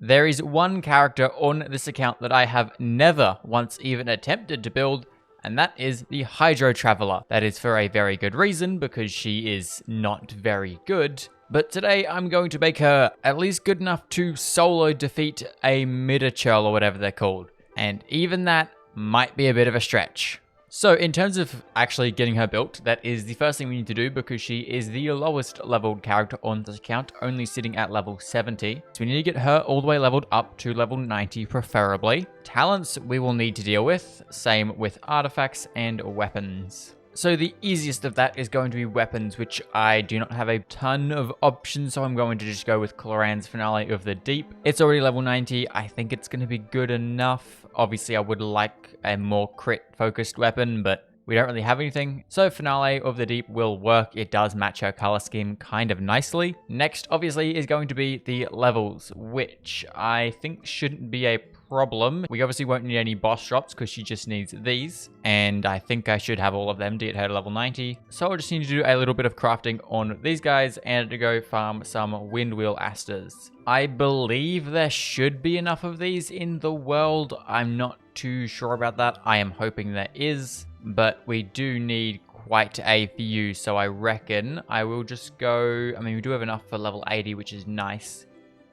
There is one character on this account that I have never once even attempted to build, and that is the Hydro Traveler. That is for a very good reason, because she is not very good. But today I'm going to make her at least good enough to solo defeat a Midachurl or whatever they're called. And even that might be a bit of a stretch. So in terms of actually getting her built, that is the first thing we need to do because she is the lowest leveled character on this account, only sitting at level 70. So we need to get her all the way leveled up to level 90 preferably. Talents we will need to deal with, same with artifacts and weapons. So the easiest of that is going to be weapons, which I do not have a ton of options, so I'm going to just go with Cloran's Finale of the Deep. It's already level 90. I think it's going to be good enough. Obviously, I would like a more crit-focused weapon, but we don't really have anything. So Finale of the Deep will work. It does match her color scheme kind of nicely. Next, obviously, is going to be the levels, which I think shouldn't be a problem. We obviously won't need any boss drops because she just needs these, and I think I should have all of them to get her to level 90. So I'll just need to do a little bit of crafting on these guys and to go farm some Windwheel Asters. I believe there should be enough of these in the world. I'm not too sure about that. I am hoping there is, but we do need quite a few, so I reckon I will just go. I mean, we do have enough for level 80, which is nice,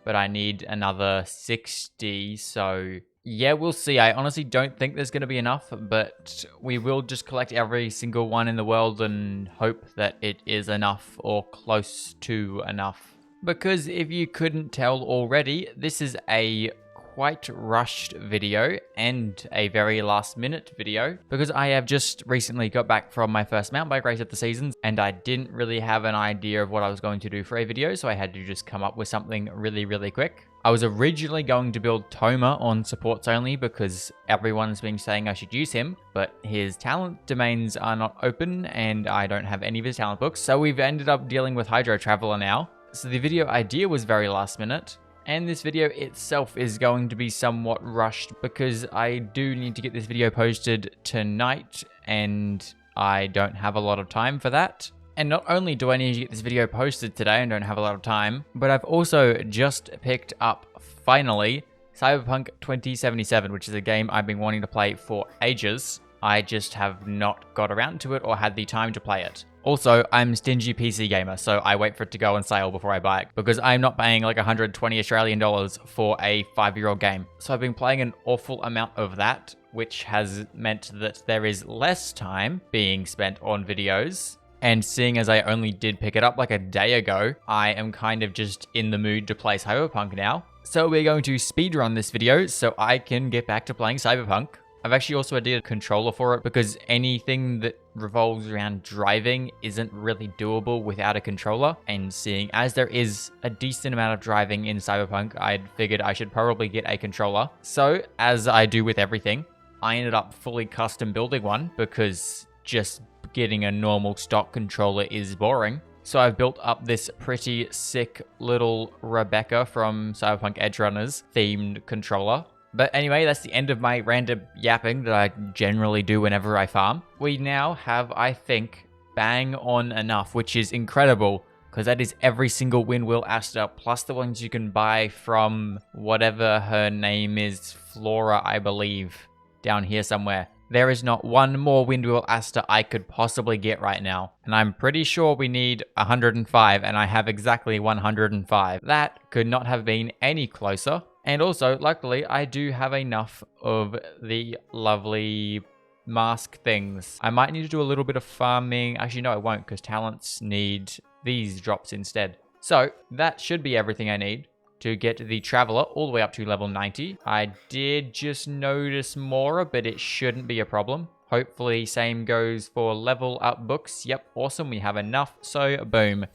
but I need another 60, so yeah, we'll see. I honestly don't think there's going to be enough, but we will just collect every single one in the world and hope that it is enough or close to enough. Because if you couldn't tell already, this is a quite rushed video and a very last minute video because I have just recently got back from my first mountain bike race of the season and I didn't really have an idea of what I was going to do for a video, so I had to just come up with something really quick. I was originally going to build Toma on supports only because everyone's been saying I should use him, but his talent domains are not open and I don't have any of his talent books, so we've ended up dealing with Hydro Traveler now. So the video idea was very last minute. And this video itself is going to be somewhat rushed because I do need to get this video posted tonight and I don't have a lot of time for that. And not only do I need to get this video posted today and don't have a lot of time, but I've also just picked up, finally, Cyberpunk 2077, which is a game I've been wanting to play for ages. I just have not got around to it or had the time to play it. Also, I'm a stingy PC gamer, so I wait for it to go on sale before I buy it, because I'm not paying like 120 Australian dollars for a 5-year-old game. So I've been playing an awful amount of that, which has meant that there is less time being spent on videos. And seeing as I only did pick it up like a day ago, I am kind of just in the mood to play Cyberpunk now. So we're going to speedrun this video so I can get back to playing Cyberpunk. I've actually also added a controller for it because anything that revolves around driving isn't really doable without a controller. And seeing as there is a decent amount of driving in Cyberpunk, I figured I should probably get a controller. So, as I do with everything, I ended up fully custom building one because just getting a normal stock controller is boring. So I've built up this pretty sick little Rebecca from Cyberpunk Edgerunners themed controller. But anyway, that's the end of my random yapping that I generally do whenever I farm. We now have, I think, bang on enough, which is incredible, because that is every single Windwheel Aster, plus the ones you can buy from whatever her name is, Flora, I believe, down here somewhere. There is not one more Windwheel Aster I could possibly get right now. And I'm pretty sure we need 105, and I have exactly 105. That could not have been any closer. And also, luckily, I do have enough of the lovely mask things. I might need to do a little bit of farming. Actually, no, I won't, because talents need these drops instead. So, that should be everything I need to get the Traveler all the way up to level 90. I did just notice Mora, but it shouldn't be a problem. Hopefully, same goes for level up books. Yep, awesome, we have enough. So, boom.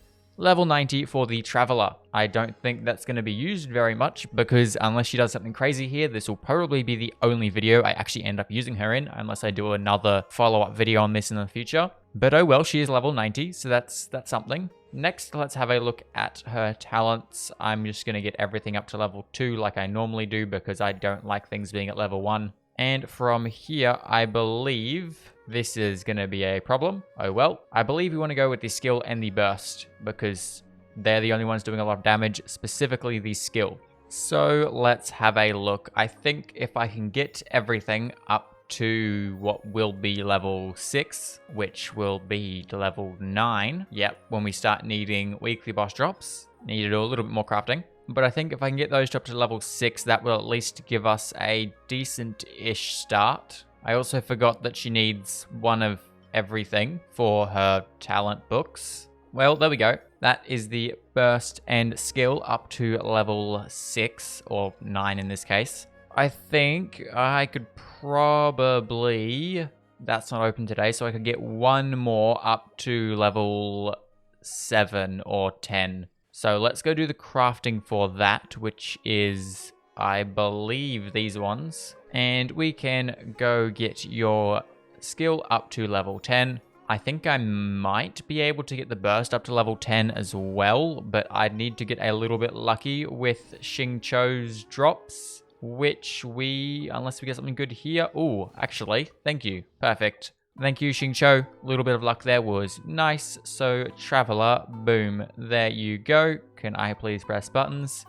Level 90 for the Traveler. I don't think that's going to be used very much because unless she does something crazy here, this will probably be the only video I actually end up using her in unless I do another follow-up video on this in the future. But oh well, she is level 90, so that's something. Next, let's have a look at her talents. I'm just going to get everything up to level 2 like I normally do because I don't like things being at level 1. And from here, I believe this is going to be a problem. Oh well. I believe we want to go with the skill and the burst because they're the only ones doing a lot of damage, specifically the skill. So let's have a look. I think if I can get everything up to what will be level 6, which will be to level 9. Yep, when we start needing weekly boss drops, need to do a little bit more crafting. But I think if I can get those up to level 6, that will at least give us a decent-ish start. I also forgot that she needs one of everything for her talent books. Well, there we go. That is the burst and skill up to level 6, or 9 in this case. I think I could probably... That's not open today, so I could get one more up to level 7 or 10. So let's go do the crafting for that, which is, I believe, these ones. And we can go get your skill up to level 10. I think I might be able to get the burst up to level 10 as well, but I'd need to get a little bit lucky with Xingqiu's drops, which unless we get something good here. Oh, actually, thank you. Perfect. Thank you, Xingqiu. A little bit of luck there was nice. So, Traveler, boom, there you go. Can I please press buttons?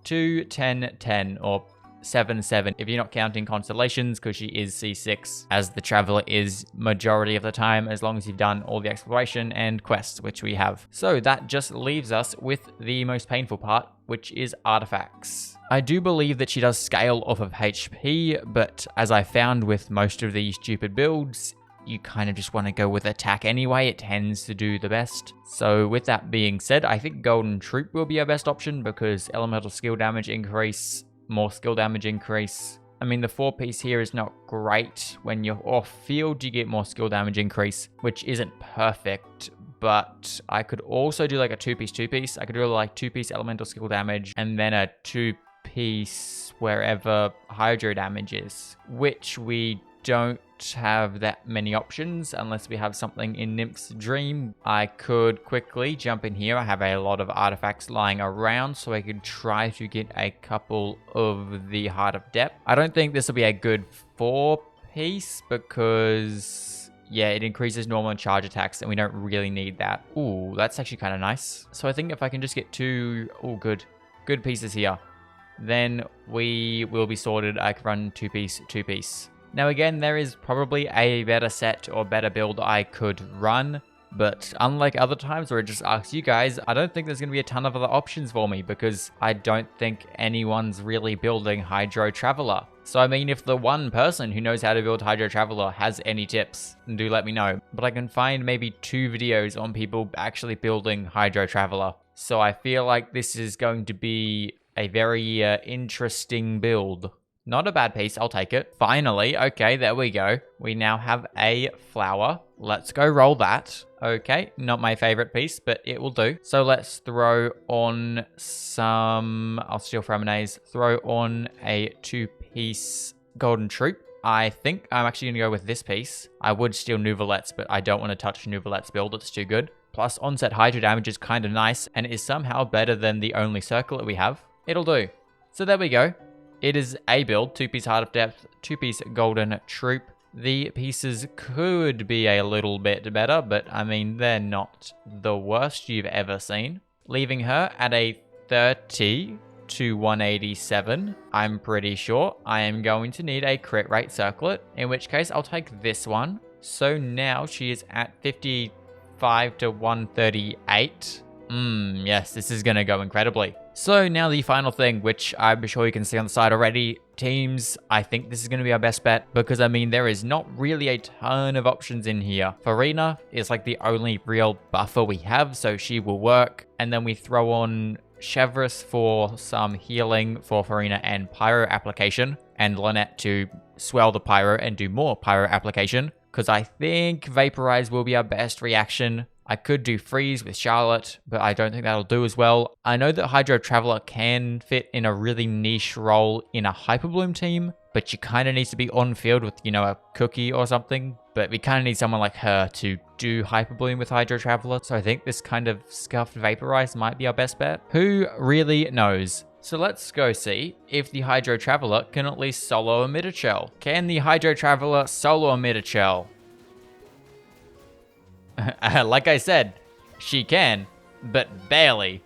2, 10, 10, or 7, 7, if you're not counting constellations, because she is C6, as the Traveler is majority of the time, as long as you've done all the exploration and quests, which we have. So that just leaves us with the most painful part, which is artifacts. I do believe that she does scale off of HP, but as I found with most of these stupid builds, you kind of just want to go with attack anyway. It tends to do the best. So with that being said, I think Golden Troop will be our best option because elemental skill damage increase, more skill damage increase. I mean, the 4-piece here is not great. When you're off field, you get more skill damage increase, which isn't perfect. But I could also do like a 2-piece. I could do like 2-piece elemental skill damage and then a 2-piece wherever hydro damage is, which we don't have that many options unless we have something in Nymph's Dream. I could quickly jump in here. I have a lot of artifacts lying around, so I could try to get a couple of the Heart of Depth. I don't think this will be a good 4-piece because, yeah, it increases normal and charge attacks, and we don't really need that. Ooh, that's actually kind of nice. So I think if I can just get 2, good pieces here, then we will be sorted. I can run 2-piece. Now again, there is probably a better set or better build I could run, but unlike other times where it just asks you guys, I don't think there's going to be a ton of other options for me because I don't think anyone's really building Hydro Traveler. So I mean, if the one person who knows how to build Hydro Traveler has any tips, do let me know. But I can find maybe 2 videos on people actually building Hydro Traveler. So I feel like this is going to be a very interesting build. Not a bad piece, I'll take it. Finally, okay, there we go. We now have a flower. Let's go roll that. Okay, not my favorite piece, but it will do. So let's throw on some... I'll steal from Renee's. Throw on a 2-piece Golden Troop. I think I'm actually going to go with this piece. I would steal Nouvelette's, but I don't want to touch Nouvelette's build. It's too good. Plus, onset Hydro damage is kind of nice, and it is somehow better than the only circlet we have. It'll do. So there we go. It is a build, 2-piece Heart of Depth, 2-piece Golden Troop. The pieces could be a little bit better, but I mean, they're not the worst you've ever seen. Leaving her at a 30 to 187, I'm pretty sure I am going to need a crit rate circlet, in which case I'll take this one. So now she is at 55 to 138. Yes, this is going to go incredibly. So now the final thing, which I'm sure you can see on the side already, teams. I think this is going to be our best bet because, I mean, there is not really a ton of options in here. Farina is like the only real buffer we have, so she will work. And then we throw on Chevreuse for some healing for Farina and Pyro application, and Lynette to swell the Pyro and do more Pyro application, because I think Vaporize will be our best reaction. I could do Freeze with Charlotte, but I don't think that'll do as well. I know that Hydro Traveler can fit in a really niche role in a Hyperbloom team, but she kind of needs to be on field with, you know, a Cookie or something. But we kind of need someone like her to do Hyperbloom with Hydro Traveler. So I think this kind of Scuffed Vaporize might be our best bet. Who really knows? So let's go see if the Hydro Traveler can at least solo a Mid-Shell. Can the Hydro Traveler solo a Mid-Shell? Like I said, she can, but barely.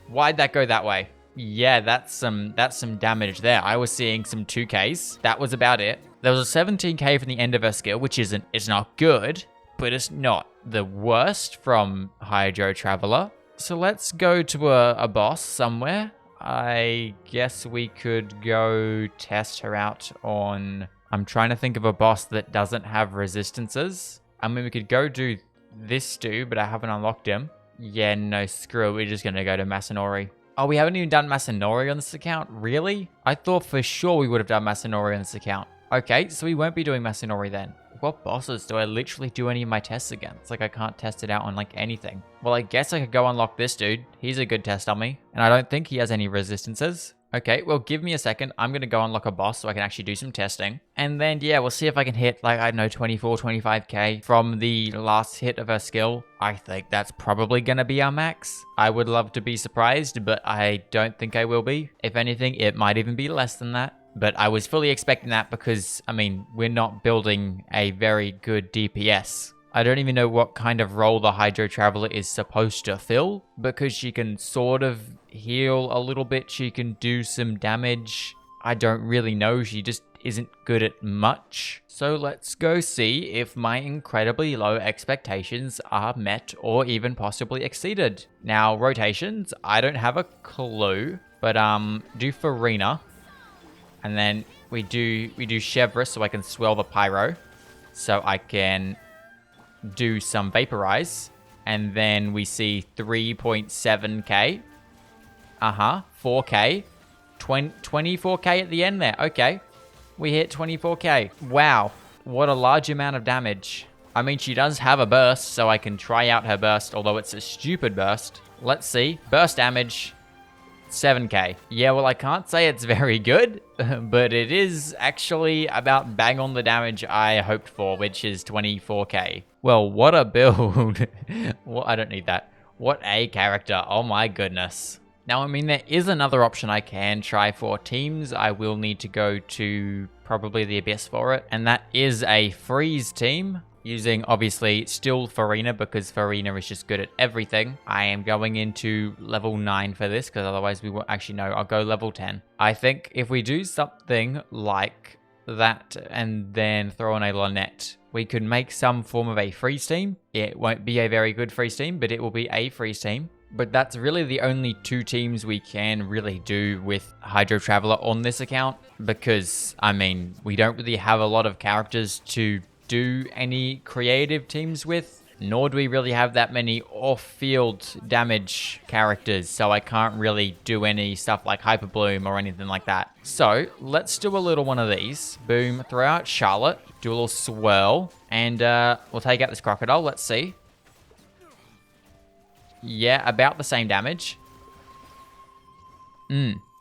Why'd that go that way? Yeah, that's some damage there. I was seeing some 2Ks. That was about it. There was a 17K from the end of her skill, which it's not good, but it's not the worst from Hydro Traveler. So let's go to a boss somewhere. I guess we could go test her out on... I'm trying to think of a boss that doesn't have resistances. I mean, we could go do this dude, but I haven't unlocked him. Yeah, no, screw it. We're just going to go to Masanori. Oh, we haven't even done Masanori on this account? Really? I thought for sure we would have done Masanori on this account. Okay, so we won't be doing Masanori then. What bosses do I literally do any of my tests against? Like, I can't test it out on, like, anything. Well, I guess I could go unlock this dude. He's a good test dummy. And I don't think he has any resistances. Okay, well, give me a second. I'm going to go unlock a boss so I can actually do some testing. And then, yeah, we'll see if I can hit, like, I don't know, 24, 25k from the last hit of her skill. I think that's probably going to be our max. I would love to be surprised, but I don't think I will be. If anything, it might even be less than that. But I was fully expecting that because, I mean, we're not building a very good DPS. I don't even know what kind of role the Hydro Traveler is supposed to fill, because she can sort of heal a little bit, she can do some damage. I don't really know, she just isn't good at much. So let's go see if my incredibly low expectations are met or even possibly exceeded. Now, rotations, I don't have a clue, but do Farina. And then we do Chevra so I can swell the Pyro. So I can do some Vaporize. And then we see 3.7k. 4k. 24k at the end there. Okay. We hit 24k. Wow. What a large amount of damage. I mean, she does have a burst, so I can try out her burst, although it's a stupid burst. Let's see. Burst damage. 7k. Yeah, well, I can't say it's very good, but it is actually about bang on the damage I hoped for, which is 24k. Well, what a build. Well, I don't need that. What a character. Oh my goodness. Now, I mean, there is another option I can try for teams. I will need to go to probably the Abyss for it, and that is a freeze team. Using, obviously, still Farina, because Farina is just good at everything. I am going into level 9 for this, because otherwise we won't actually know. I'll go level 10. I think if we do something like that and then throw in a Lynette, we could make some form of a freeze team. It won't be a very good freeze team, but it will be a freeze team. But that's really the only two teams we can really do with Hydro Traveler on this account, because, I mean, we don't really have a lot of characters to do any creative teams with, nor do we really have that many off-field damage characters, so I can't really do any stuff like Hyper Bloom or anything like that. So let's do a little one of these. Boom, throw out Charlotte, do a little swirl, and we'll take out this crocodile. Let's see. Yeah, about the same damage.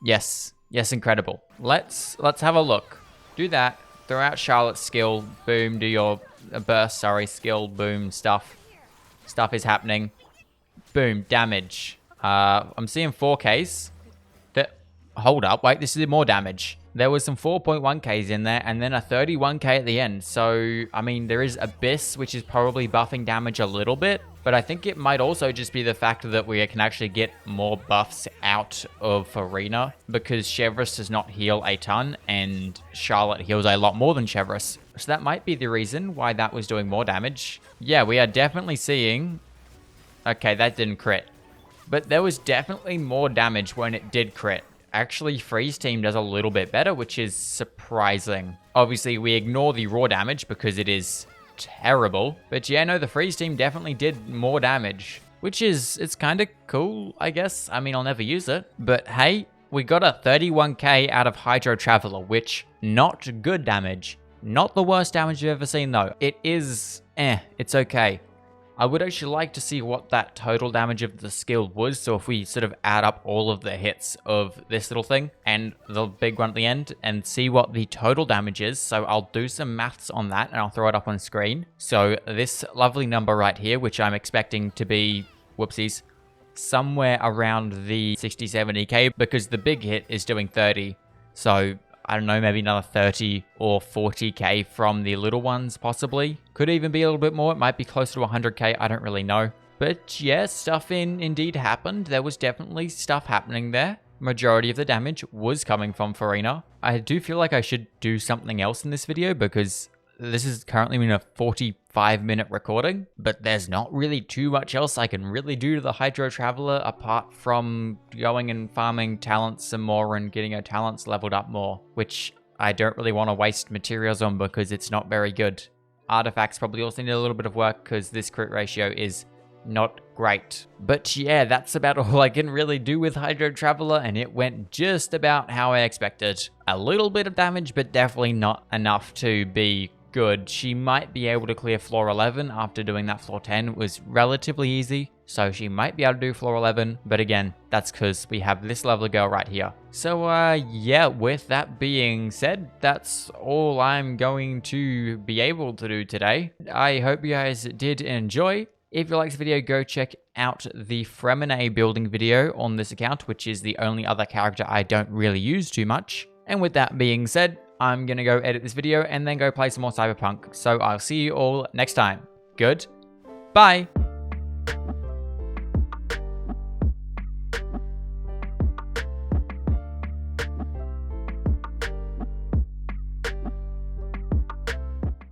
Yes, incredible. Let's have a look. Do that. Throw out Charlotte's skill, boom, do your burst, skill, boom, stuff. Stuff is happening. Boom, damage. I'm seeing 4Ks. Hold up, wait, this is more damage. There was some 4.1Ks in there, and then a 31K at the end. So, I mean, there is Abyss, which is probably buffing damage a little bit. But I think it might also just be the fact that we can actually get more buffs out of Farina, because Chevrolet does not heal a ton, and Charlotte heals a lot more than Chevrolet. So that might be the reason why that was doing more damage. Yeah, we are definitely seeing... Okay, that didn't crit. But there was definitely more damage when it did crit. Actually, Freeze Team does a little bit better, which is surprising. Obviously, we ignore the raw damage because it is terrible. But yeah, no, the Freeze Team definitely did more damage, which is, it's kind of cool, I guess. I mean, I'll never use it. But hey, we got a 31k out of Hydro Traveler, which not good damage. Not the worst damage you've ever seen, though. It is, it's okay. I would actually like to see what that total damage of the skill was. So if we sort of add up all of the hits of this little thing and the big one at the end and see what the total damage is. So I'll do some maths on that and I'll throw it up on screen. So this lovely number right here, which I'm expecting to be, whoopsies, somewhere around the 60, 70k, because the big hit is doing 30. So I don't know, maybe another 30 or 40k from the little ones, possibly. Could even be a little bit more. It might be closer to 100k. I don't really know. But yeah, stuff indeed happened. There was definitely stuff happening there. majority of the damage was coming from Farina. I do feel like I should do something else in this video because this is currently in a 45-minute recording, but there's not really too much else I can really do to the Hydro Traveler apart from going and farming talents some more and getting her talents leveled up more, which I don't really want to waste materials on because it's not very good. Artifacts probably also need a little bit of work because this crit ratio is not great. But yeah, that's about all I can really do with Hydro Traveler, and it went just about how I expected. A little bit of damage, but definitely not enough to be good. She might be able to clear floor 11 after doing that floor 10. It was relatively easy, so she might be able to do floor 11, but again, that's because we have this lovely girl right here. So yeah, with that being said, that's all I'm going to be able to do today. I hope you guys did enjoy. If you liked the video, go check out the Fremine building video on this account, which is the only other character I don't really use too much. And with that being said, I'm going to go edit this video and then go play some more Cyberpunk. So I'll see you all next time. Good. Bye.